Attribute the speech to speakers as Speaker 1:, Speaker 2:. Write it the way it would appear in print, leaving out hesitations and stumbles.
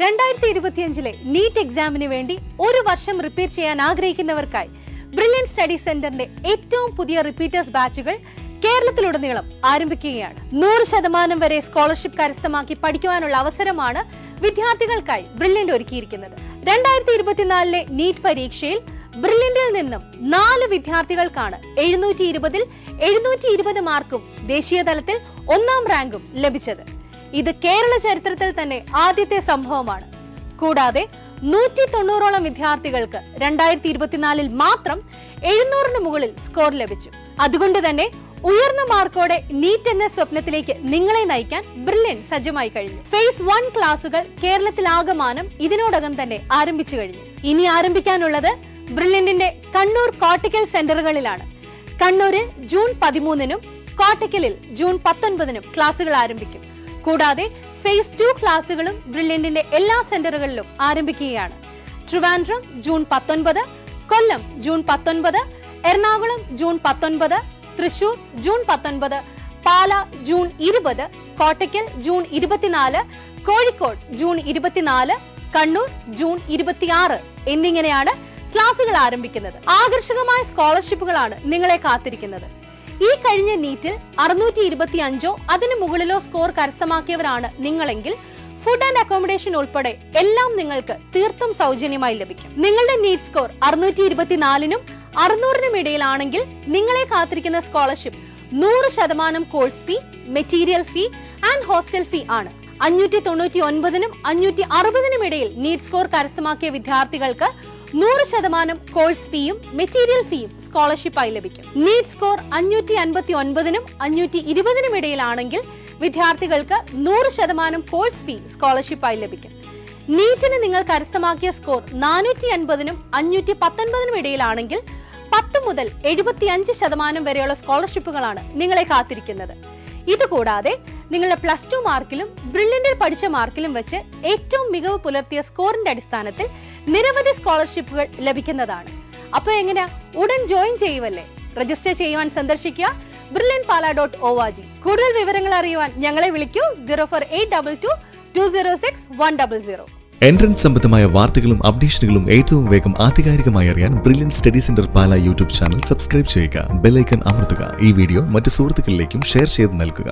Speaker 1: 2025 NEET എക്സാമിന് വേണ്ടി ഒരു വർഷം റിപ്പീറ്റ് ചെയ്യാൻ ആഗ്രഹിക്കുന്നവർക്കായി ബ്രില്യൻറ്റ് സ്റ്റഡി സെന്ററിന്റെ ഏറ്റവും പുതിയ റിപ്പീറ്റേഴ്സ് ബാച്ചുകൾ കേരളത്തിലുടനീളം ആരംഭിക്കുകയാണ്. 100% വരെ സ്കോളർഷിപ്പ് കരസ്ഥമാക്കി പഠിക്കുവാനുള്ള അവസരമാണ് വിദ്യാർത്ഥികൾക്കായി ബ്രില്യൻറ്റ് ഒരുക്കിയിരിക്കുന്നത്. 2024 നീറ്റ് പരീക്ഷയിൽ ബ്രില്യന്റിൽ നിന്നും 4 വിദ്യാർത്ഥികൾക്കാണ് 720-ൽ 720 മാർക്കും ദേശീയ തലത്തിൽ 1ാം റാങ്കും ലഭിച്ചത്. ഇത് കേരള ചരിത്രത്തിൽ തന്നെ ആദ്യത്തെ സംഭവമാണ്. കൂടാതെ 190ഓളം വിദ്യാർത്ഥികൾക്ക് 2024 മാത്രം 700-ന് മുകളിൽ സ്കോർ ലഭിച്ചു. അതുകൊണ്ട് തന്നെ ഉയർന്ന മാർക്കോടെ നീറ്റ് എന്ന സ്വപ്നത്തിലേക്ക് നിങ്ങളെ നയിക്കാൻ ബ്രില്യൻറ്റ് സജ്ജമായി കഴിഞ്ഞു. ഫേസ് 1 ക്ലാസുകൾ കേരളത്തിലാകമാനം ഇതിനോടകം തന്നെ ആരംഭിച്ചു കഴിഞ്ഞു. ഇനി ആരംഭിക്കാനുള്ളത് ബ്രില്യന്റിന്റെ കണ്ണൂർ കോട്ടക്കൽ സെന്ററുകളിലാണ്. കണ്ണൂരിൽ ജൂൺ 13-നും കോട്ടക്കലിൽ ജൂൺ 19-നും ക്ലാസുകൾ ആരംഭിക്കും. കൂടാതെ ഫേസ് 2 ക്ലാസുകളും ബ്രില്യന്റിന്റെ എല്ലാ സെന്ററുകളിലും ആരംഭിക്കുകയാണ്. Trivandrum June 19, Kollam June 19, Ernakulam June 19, Thrissur June 19, Pala June 20, Kottakkal June 24, Kozhikode June 24, Kannur June 26 എന്നിങ്ങനെയാണ് ക്ലാസുകൾ ആരംഭിക്കുന്നത്. ആകർഷകമായ സ്കോളർഷിപ്പുകളാണ് നിങ്ങളെ കാത്തിരിക്കുന്നത്. ഈ കഴിഞ്ഞ നീറ്റിൽ 625 അതിനു മുകളിലോ സ്കോർ കരസ്ഥമാക്കിയവരാണ് നിങ്ങളെങ്കിൽ ഫുഡ് ആൻഡ് അക്കോമഡേഷൻ ഉൾപ്പെടെ എല്ലാം നിങ്ങൾക്ക് തീർത്തും സൗജന്യമായി ലഭിക്കും. നിങ്ങളുടെ നീറ്റ് സ്കോർ 624-നും 600-നും ഇടയിലാണെങ്കിൽ നിങ്ങളെ കാത്തിരിക്കുന്ന scholarship 100% course fee, material fee and hostel fee ആണ്. 599-നും 560-നും ഇടയിൽ നീറ്റ് സ്കോർ കരസ്ഥമാക്കിയ വിദ്യാർത്ഥികൾക്ക് 100% കോഴ്സ് ഫീയും മെറ്റീരിയൽ ഫീയും സ്കോളർഷിപ്പായി ലഭിക്കും. നീറ്റ് സ്കോർ 559-നും 520-നും ഇടയിലാണെങ്കിൽ വിദ്യാർത്ഥികൾക്ക് 100% കോഴ്സ് ഫീ സ്കോളർഷിപ്പായി ലഭിക്കും. നീറ്റിന് നിങ്ങൾ കരസ്ഥമാക്കിയ സ്കോർ 450-നും 519-നും ഇടയിലാണെങ്കിൽ 10 മുതൽ 75% വരെയുള്ള സ്കോളർഷിപ്പുകളാണ് നിങ്ങളെ കാത്തിരിക്കുന്നത്. ഇതുകൂടാതെ നിങ്ങളുടെ +2 മാർക്കിലും ബ്രില്യന്റിൽ പഠിച്ച മാർക്കിലും വെച്ച് ഏറ്റവും മികവ് പുലർത്തിയ സ്കോറിന്റെ അടിസ്ഥാനത്തിൽ നിരവധി സ്കോളർഷിപ്പുകൾ ലഭിക്കുന്നതാണ്. അപ്പൊ എങ്ങനെയാ, ഉടൻ ജോയിൻ ചെയ്യുവല്ലേ? രജിസ്റ്റർ ചെയ്യുവാൻ സന്ദർശിക്കുക brilliantpala.org. കൂടുതൽ വിവരങ്ങൾ അറിയുവാൻ ഞങ്ങളെ വിളിക്കൂ 04822206-100.
Speaker 2: എൻട്രൻസ് സംബന്ധമായ വാർത്തകളും അപ്ഡേഷനുകളും ഏറ്റവും വേഗം ആധികാരികമായി അറിയാൻ ബ്രില്യൻറ്റ് സ്റ്റഡി സെന്റർ പാല യൂട്യൂബ് ചാനൽ സബ്സ്ക്രൈബ് ചെയ്യുക. ബെൽ ഐക്കൺ അമർത്തുക. ഈ വീഡിയോ മറ്റു സുഹൃത്തുക്കളിലേക്കും ഷെയർ ചെയ്ത് നൽകുക.